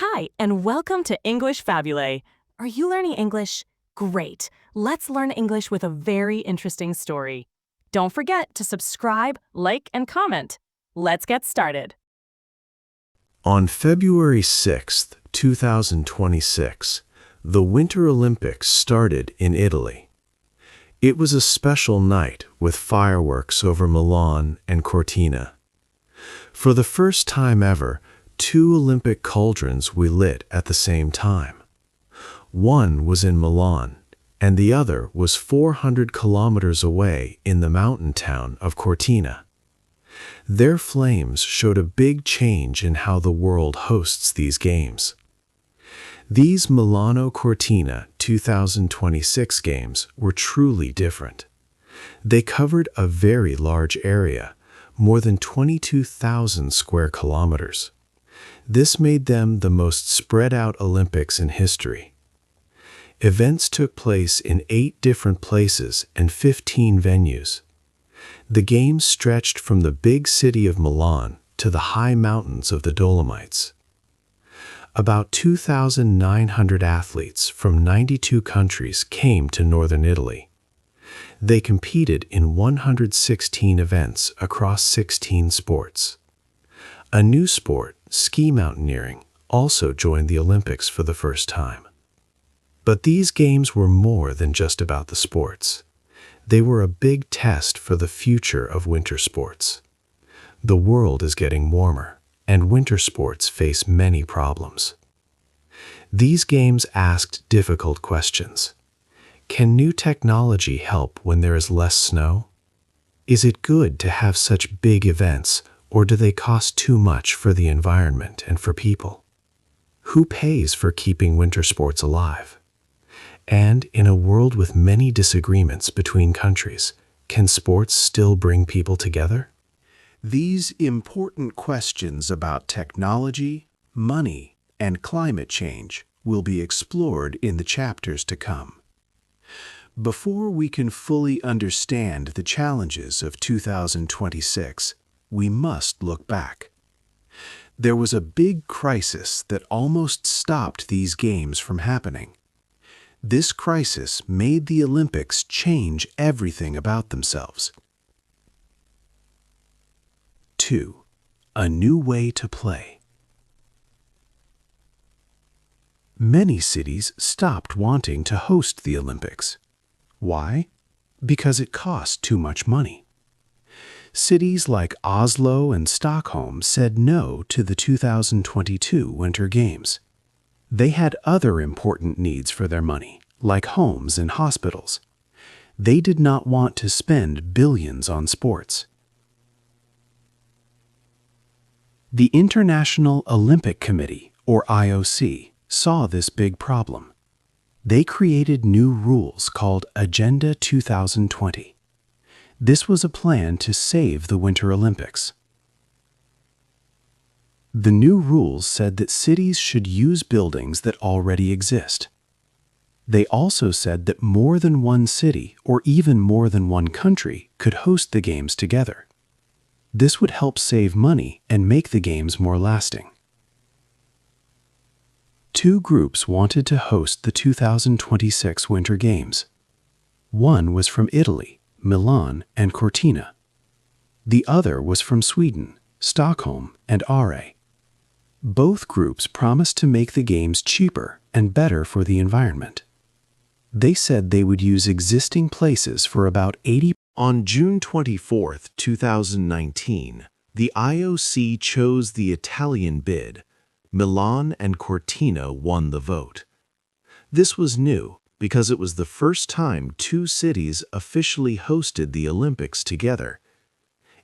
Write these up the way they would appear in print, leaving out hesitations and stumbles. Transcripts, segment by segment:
Hi, and welcome to English-Fabule. Are you learning English? Great. Let's learn English with a very interesting story. Don't forget to subscribe, like, and comment. Let's get started. On February 6, 2026, the Winter Olympics started in Italy. It was a special night with fireworks over Milan and Cortina. For the first time ever, two Olympic cauldrons were lit at the same time. One was in Milan, and the other was 400 kilometers away in the mountain town of Cortina. Their flames showed a big change in how the world hosts these games. These Milano-Cortina 2026 games were truly different. They covered a very large area, more than 22,000 square kilometers. This made them the most spread-out Olympics in history. Events took place in 8 different places and 15 venues. The games stretched from the big city of Milan to the high mountains of the Dolomites. About 2,900 athletes from 92 countries came to northern Italy. They competed in 116 events across 16 sports. A new sport, ski mountaineering, also joined the Olympics for the first time. But these games were more than just about the sports. They were a big test for the future of winter sports. The world is getting warmer, and winter sports face many problems. These games asked difficult questions. Can new technology help when there is less snow? Is it good to have such big events, or do they cost too much for the environment and for people? Who pays for keeping winter sports alive? And in a world with many disagreements between countries, can sports still bring people together? These important questions about technology, money, and climate change will be explored in the chapters to come. Before we can fully understand the challenges of 2026, we must look back. There was a big crisis that almost stopped these games from happening. This crisis made the Olympics change everything about themselves. 2. A new way to play. Many cities stopped wanting to host the Olympics. Why? Because it cost too much money. Cities like Oslo and Stockholm said no to the 2022 Winter Games. They had other important needs for their money, like homes and hospitals. They did not want to spend billions on sports. The International Olympic Committee, or IOC, saw this big problem. They created new rules called Agenda 2020. This was a plan to save the Winter Olympics. The new rules said that cities should use buildings that already exist. They also said that more than one city or even more than one country could host the games together. This would help save money and make the games more lasting. 2 groups wanted to host the 2026 Winter Games. One was from Italy, Milan and Cortina. The other was from Sweden, Stockholm and Åre. Both groups promised to make the games cheaper and better for the environment. They said they would use existing places for about 80%. On June 24, 2019, the IOC chose the Italian bid. Milan and Cortina won the vote. This was new because it was the first time 2 cities officially hosted the Olympics together.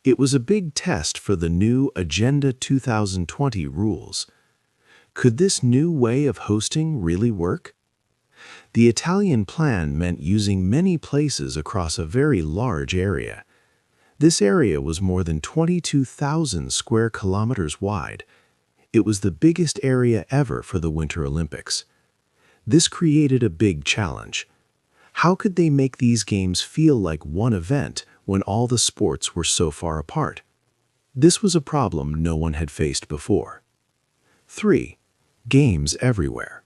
It was a big test for the new Agenda 2020 rules. Could this new way of hosting really work? The Italian plan meant using many places across a very large area. This area was more than 22,000 square kilometers wide. It was the biggest area ever for the Winter Olympics. This created a big challenge. How could they make these games feel like one event when all the sports were so far apart? This was a problem no one had faced before. 3. games everywhere.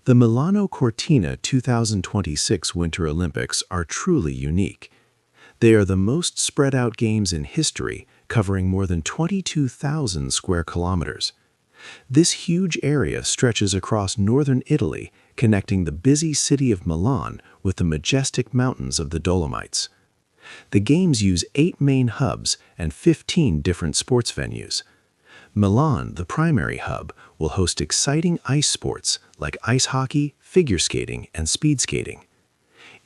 The Milano Cortina 2026 Winter Olympics are truly unique. They are the most spread out games in history, covering more than 22,000 square kilometers. This huge area stretches across northern Italy, connecting the busy city of Milan with the majestic mountains of the Dolomites. The games use 8 main hubs and 15 different sports venues. Milan, the primary hub, will host exciting ice sports like ice hockey, figure skating, and speed skating.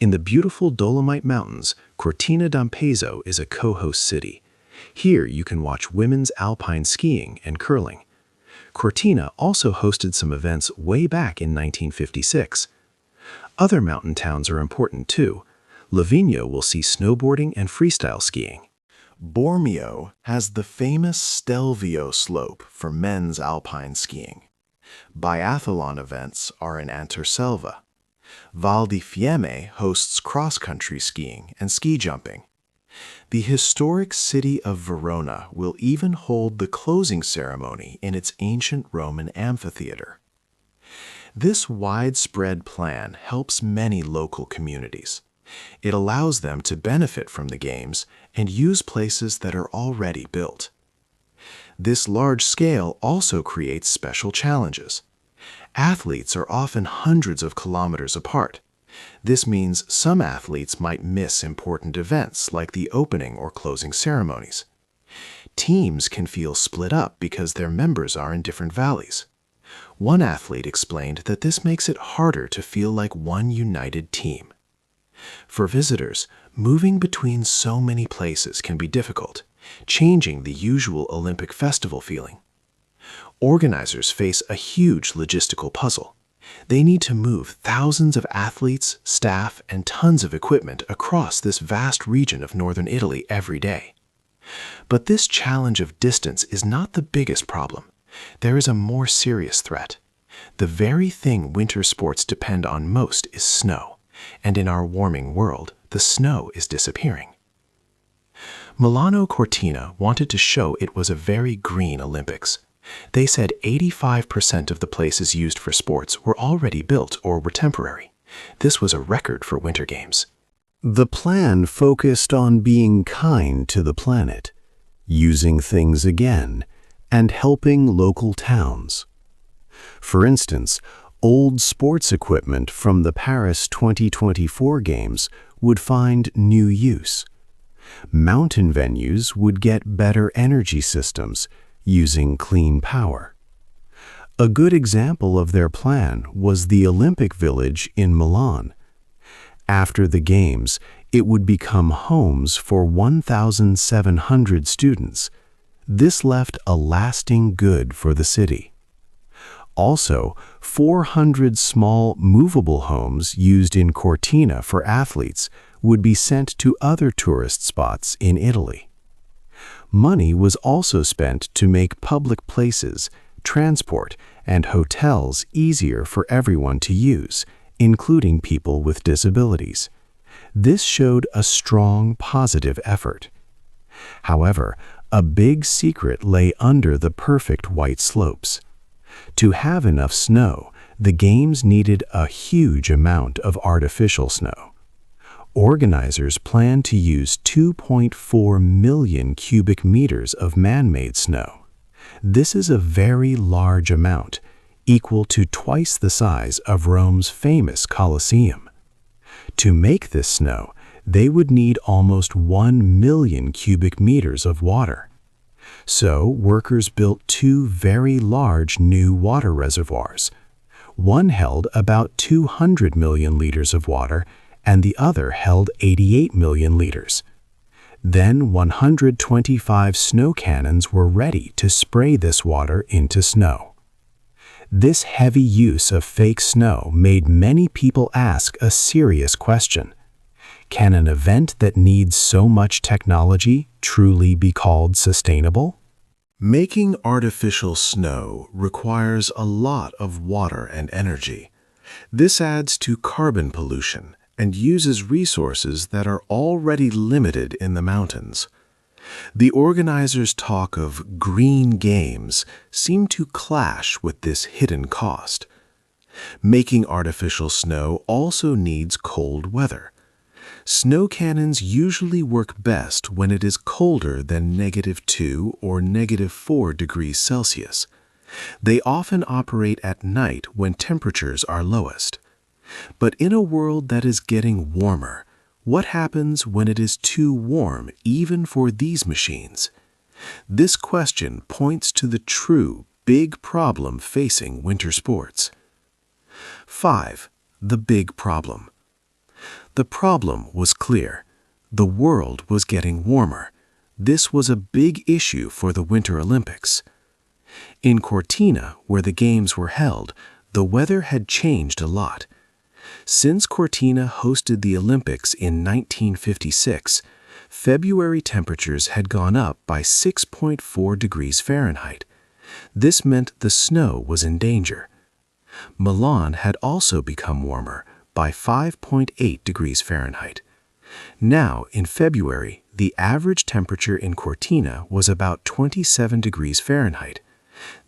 In the beautiful Dolomite Mountains, Cortina d'Ampezzo is a co-host city. Here you can watch women's alpine skiing and curling. Cortina also hosted some events way back in 1956. Other mountain towns are important too. Livigno will see snowboarding and freestyle skiing. Bormio has the famous Stelvio slope for men's alpine skiing. Biathlon events are in Anterselva. Val di Fiemme hosts cross-country skiing and ski jumping. The historic city of Verona will even hold the closing ceremony in its ancient Roman amphitheater. This widespread plan helps many local communities. It allows them to benefit from the games and use places that are already built. This large scale also creates special challenges. Athletes are often hundreds of kilometers apart. This means some athletes might miss important events like the opening or closing ceremonies. Teams can feel split up because their members are in different valleys. One athlete explained that this makes it harder to feel like one united team. For visitors, moving between so many places can be difficult, changing the usual Olympic festival feeling. Organizers face a huge logistical puzzle. They need to move thousands of athletes, staff, and tons of equipment across this vast region of northern Italy every day. But this challenge of distance is not the biggest problem. There is a more serious threat. The very thing winter sports depend on most is snow. And in our warming world, the snow is disappearing. Milano Cortina wanted to show it was a very green Olympics. They said 85% of the places used for sports were already built or were temporary. This was a record for Winter Games. The plan focused on being kind to the planet, using things again, and helping local towns. For instance, old sports equipment from the Paris 2024 Games would find new use. Mountain venues would get better energy systems using clean power. A good example of their plan was the Olympic Village in Milan. After the Games, it would become homes for 1,700 students. This left a lasting good for the city. Also, 400 small movable homes used in Cortina for athletes would be sent to other tourist spots in Italy. Money was also spent to make public places, transport, and hotels easier for everyone to use, including people with disabilities. This showed a strong positive effort. However, a big secret lay under the perfect white slopes. To have enough snow, the Games needed a huge amount of artificial snow. Organizers planned to use 2.4 million cubic meters of man-made snow. This is a very large amount, equal to twice the size of Rome's famous Colosseum. To make this snow, they would need almost 1 million cubic meters of water. So, workers built 2 very large new water reservoirs. One held about 200 million liters of water, and the other held 88 million liters. Then 125 snow cannons were ready to spray this water into snow. This heavy use of fake snow made many people ask a serious question. Can an event that needs so much technology truly be called sustainable? Making artificial snow requires a lot of water and energy. This adds to carbon pollution and uses resources that are already limited in the mountains. The organizers' talk of green games seemed to clash with this hidden cost. Making artificial snow also needs cold weather. Snow cannons usually work best when it is colder than -2 or -4 degrees Celsius. They often operate at night when temperatures are lowest. But in a world that is getting warmer, what happens when it is too warm even for these machines? This question points to the true big problem facing winter sports. 5. The big problem. The problem was clear. The world was getting warmer. This was a big issue for the Winter Olympics. In Cortina, where the Games were held, the weather had changed a lot. Since Cortina hosted the Olympics in 1956, February temperatures had gone up by 6.4 degrees Fahrenheit. This meant the snow was in danger. Milan had also become warmer by 5.8 degrees Fahrenheit. Now, in February, the average temperature in Cortina was about 27 degrees Fahrenheit.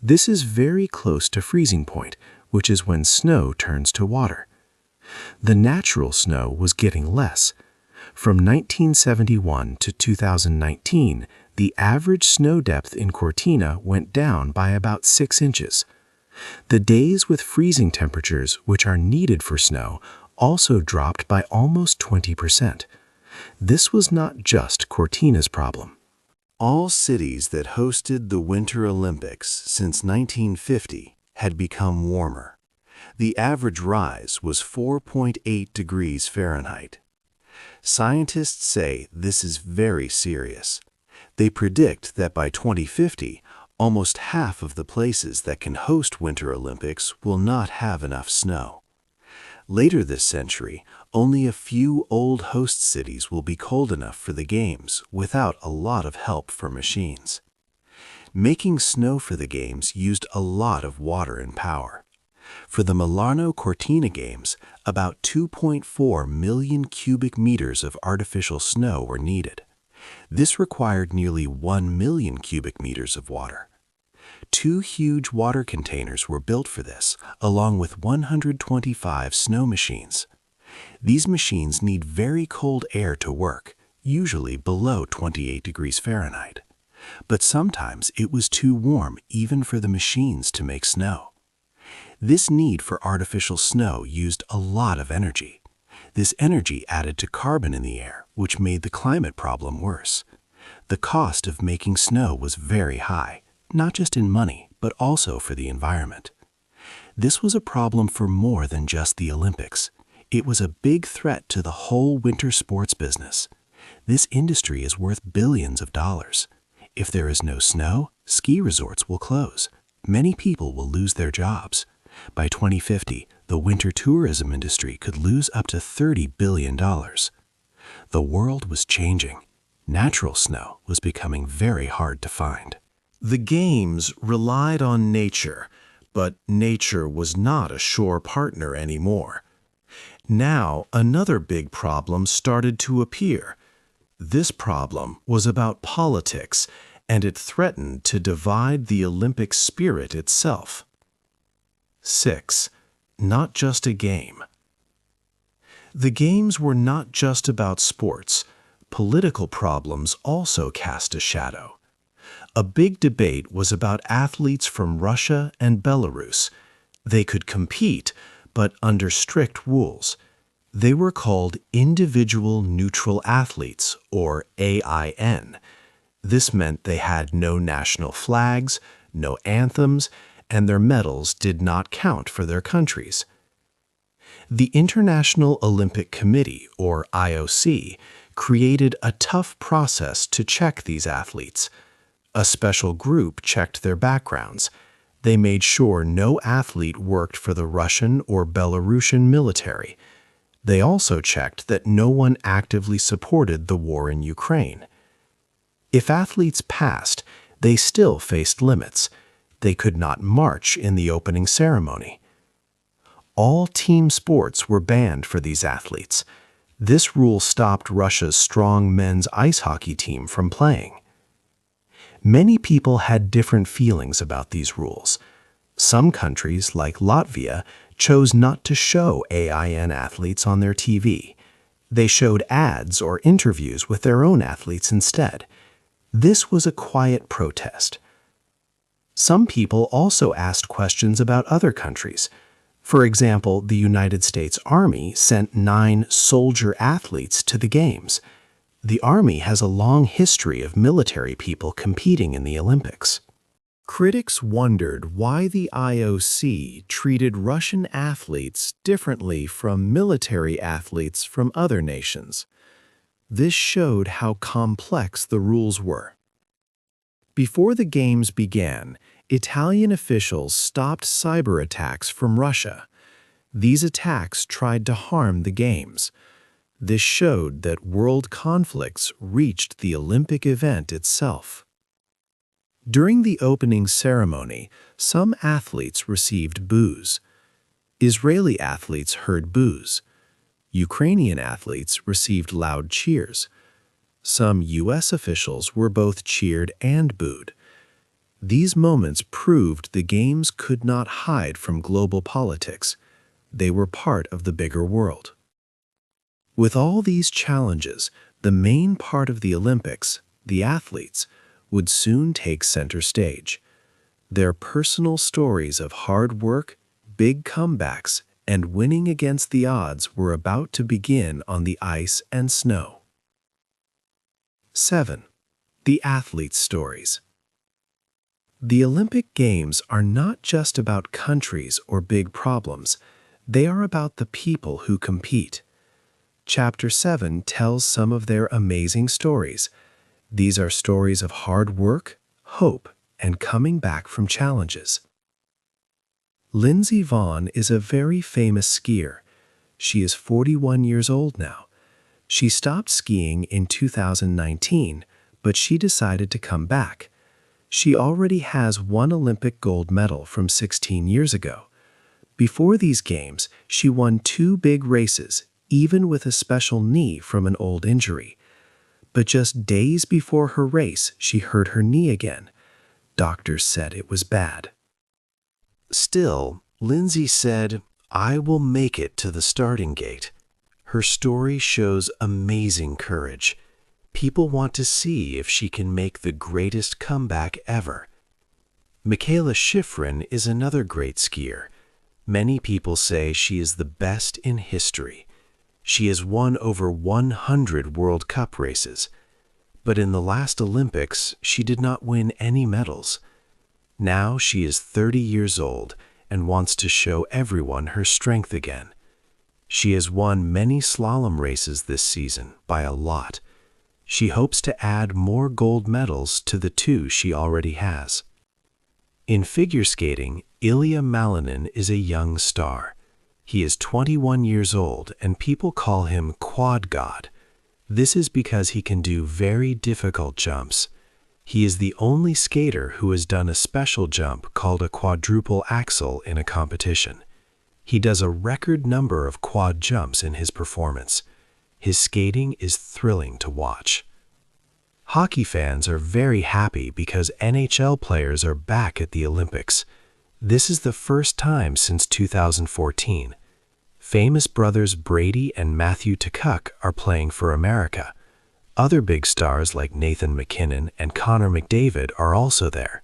This is very close to freezing point, which is when snow turns to water. The natural snow was getting less. From 1971 to 2019, the average snow depth in Cortina went down by about 6 inches. The days with freezing temperatures, which are needed for snow, also dropped by almost 20%. This was not just Cortina's problem. All cities that hosted the Winter Olympics since 1950 had become warmer. The average rise was 4.8 degrees Fahrenheit. Scientists say this is very serious. They predict that by 2050, almost half of the places that can host Winter Olympics will not have enough snow. Later this century, only a few old host cities will be cold enough for the Games without a lot of help from machines. Making snow for the Games used a lot of water and power. For the Milano-Cortina Games, about 2.4 million cubic meters of artificial snow were needed. This required nearly 1 million cubic meters of water. 2 huge water containers were built for this, along with 125 snow machines. These machines need very cold air to work, usually below 28 degrees Fahrenheit. But sometimes it was too warm even for the machines to make snow. This need for artificial snow used a lot of energy. This energy added to carbon in the air, which made the climate problem worse. The cost of making snow was very high, not just in money, but also for the environment. This was a problem for more than just the Olympics. It was a big threat to the whole winter sports business. This industry is worth billions of dollars. If there is no snow, ski resorts will close. Many people will lose their jobs. By 2050, the winter tourism industry could lose up to $30 billion. The world was changing. Natural snow was becoming very hard to find. The Games relied on nature, but nature was not a sure partner anymore. Now, another big problem started to appear. This problem was about politics, and it threatened to divide the Olympic spirit itself. 6. Not just a game. The Games were not just about sports. Political problems also cast a shadow. A big debate was about athletes from Russia and Belarus. They could compete, but under strict rules. They were called individual neutral athletes, or AIN. This meant they had no national flags, no anthems, and their medals did not count for their countries. The International Olympic Committee, or IOC, created a tough process to check these athletes. A special group checked their backgrounds. They made sure no athlete worked for the Russian or Belarusian military. They also checked that no one actively supported the war in Ukraine. If athletes passed, they still faced limits. They could not march in the opening ceremony. All team sports were banned for these athletes. This rule stopped Russia's strong men's ice hockey team from playing. Many people had different feelings about these rules. Some countries, like Latvia, chose not to show AIN athletes on their TV. They showed ads or interviews with their own athletes instead. This was a quiet protest. Some people also asked questions about other countries. For example, the United States Army sent 9 soldier athletes to the Games. The Army has a long history of military people competing in the Olympics. Critics wondered why the IOC treated Russian athletes differently from military athletes from other nations. This showed how complex the rules were. Before the Games began, Italian officials stopped cyber attacks from Russia. These attacks tried to harm the Games. This showed that world conflicts reached the Olympic event itself. During the opening ceremony, some athletes received boos. Israeli athletes heard boos. Ukrainian athletes received loud cheers. Some U.S. officials were both cheered and booed. These moments proved the Games could not hide from global politics. They were part of the bigger world. With all these challenges, the main part of the Olympics, the athletes, would soon take center stage. Their personal stories of hard work, big comebacks, and winning against the odds were about to begin on the ice and snow. 7. The athletes' stories. The Olympic Games are not just about countries or big problems. They are about the people who compete. Chapter 7 tells some of their amazing stories. These are stories of hard work, hope, and coming back from challenges. Lindsey Vonn is a very famous skier. She is 41 years old now. She stopped skiing in 2019, but she decided to come back. She already has 1 Olympic gold medal from 16 years ago. Before these Games, she won 2 big races, even with a special knee from an old injury. But just days before her race, she hurt her knee again. Doctors said it was bad. Still, Lindsey said, "I will make it to the starting gate." Her story shows amazing courage. People want to see if she can make the greatest comeback ever. Mikaela Shiffrin is another great skier. Many people say she is the best in history. She has won over 100 World Cup races. But in the last Olympics, she did not win any medals. Now she is 30 years old and wants to show everyone her strength again. She has won many slalom races this season by a lot. She hopes to add more gold medals to the 2 she already has. In figure skating, Ilya Malinin is a young star. He is 21 years old and people call him Quad God. This is because he can do very difficult jumps. He is the only skater who has done a special jump called a quadruple axel in a competition. He does a record number of quad jumps in his performance. His skating is thrilling to watch. Hockey fans are very happy because NHL players are back at the Olympics. This is the first time since 2014. Famous brothers Brady and Matthew Tkachuk are playing for America. Other big stars like Nathan MacKinnon and Connor McDavid are also there.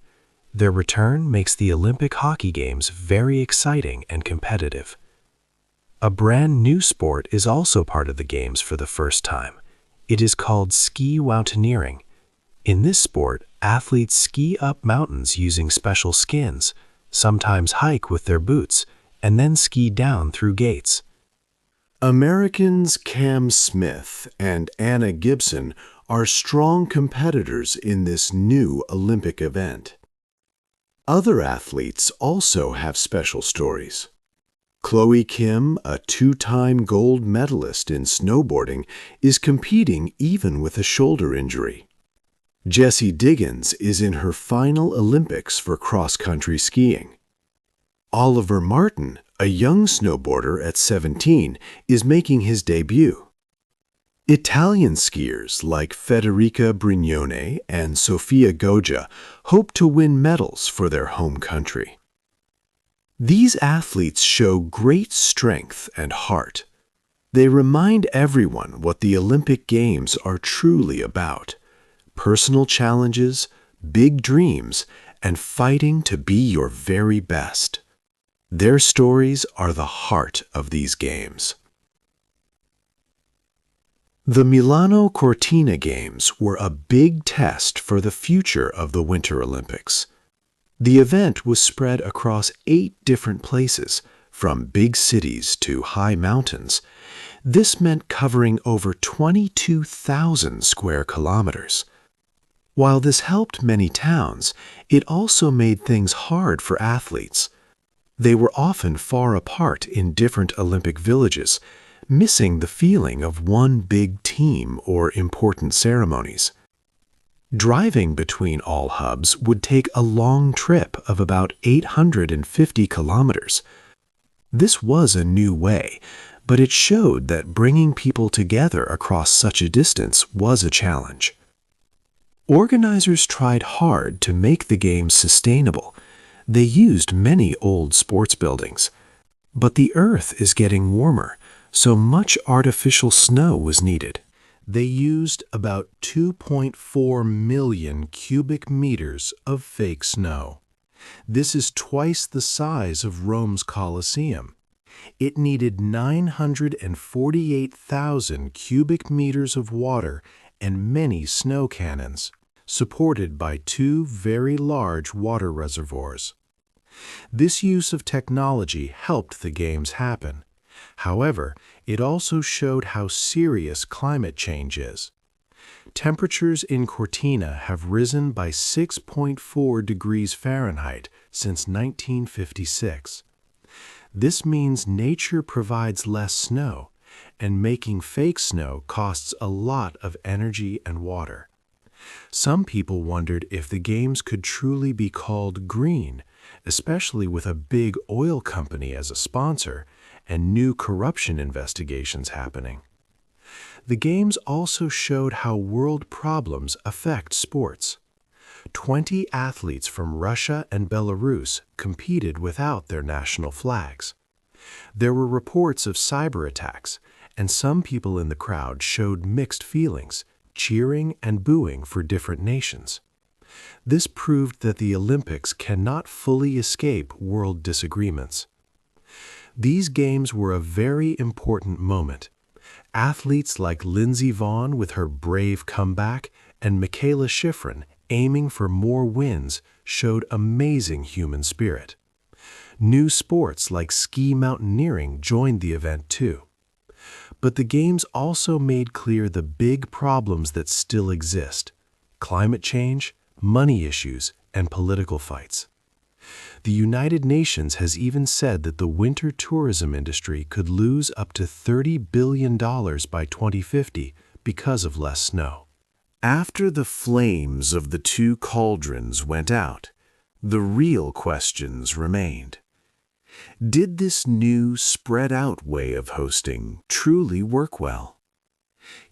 Their return makes the Olympic hockey games very exciting and competitive. A brand new sport is also part of the games for the first time. It is called ski mountaineering. In this sport, athletes ski up mountains using special skins, sometimes hike with their boots, and then ski down through gates. Americans Cam Smith and Anna Gibson are strong competitors in this new Olympic event. Other athletes also have special stories. Chloe Kim, a 2-time gold medalist in snowboarding, is competing even with a shoulder injury. Jessie Diggins is in her final Olympics for cross-country skiing. Oliver Martin, a young snowboarder at 17, is making his debut. Italian skiers like Federica Brignone and Sofia Goggia hope to win medals for their home country. These athletes show great strength and heart. They remind everyone what the Olympic Games are truly about: personal challenges, big dreams, and fighting to be your very best. Their stories are the heart of these games. The Milano Cortina Games were a big test for the future of the Winter Olympics. The event was spread across 8 different places, from big cities to high mountains. This meant covering over 22,000 square kilometers. While this helped many towns, it also made things hard for athletes. They were often far apart in different Olympic villages, missing the feeling of one big team or important ceremonies. Driving between all hubs would take a long trip of about 850 kilometers. This was a new way, but it showed that bringing people together across such a distance was a challenge. Organizers tried hard to make the games sustainable. They used many old sports buildings. But the Earth is getting warmer, so much artificial snow was needed. They used about 2.4 million cubic meters of fake snow. This is twice the size of Rome's Colosseum. It needed 948,000 cubic meters of water and many snow cannons, supported by 2 very large water reservoirs. This use of technology helped the games happen. However, it also showed how serious climate change is. Temperatures in Cortina have risen by 6.4 degrees Fahrenheit since 1956. This means nature provides less snow, and making fake snow costs a lot of energy and water. Some people wondered if the games could truly be called green, especially with a big oil company as a sponsor and new corruption investigations happening. The games also showed how world problems affect sports. 20 athletes from Russia and Belarus competed without their national flags. There were reports of cyber attacks, and some people in the crowd showed mixed feelings, cheering and booing for different nations. This proved that the Olympics cannot fully escape world disagreements. These games were a very important moment. Athletes like Lindsey Vonn with her brave comeback and Michaela Schifrin aiming for more wins showed amazing human spirit. New sports like ski mountaineering joined the event too. But the games also made clear the big problems that still exist: climate change, money issues, and political fights. The United Nations has even said that the winter tourism industry could lose up to $30 billion by 2050 because of less snow. After the flames of the 2 cauldrons went out, the real questions remained. Did this new, spread-out way of hosting truly work well?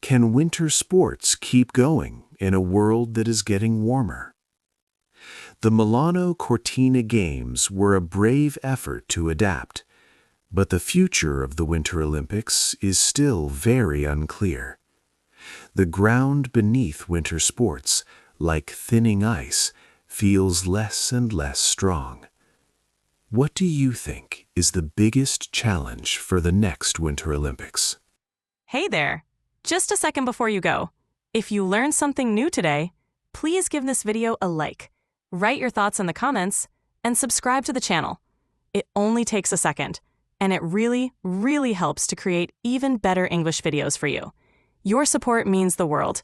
Can winter sports keep going in a world that is getting warmer? The Milano Cortina Games were a brave effort to adapt, but the future of the Winter Olympics is still very unclear. The ground beneath winter sports, like thinning ice, feels less and less strong. What do you think is the biggest challenge for the next Winter Olympics? Hey there! Just a second before you go. If you learned something new today, please give this video a like, write your thoughts in the comments, and subscribe to the channel. It only takes a second, and it really, really helps to create even better English videos for you. Your support means the world.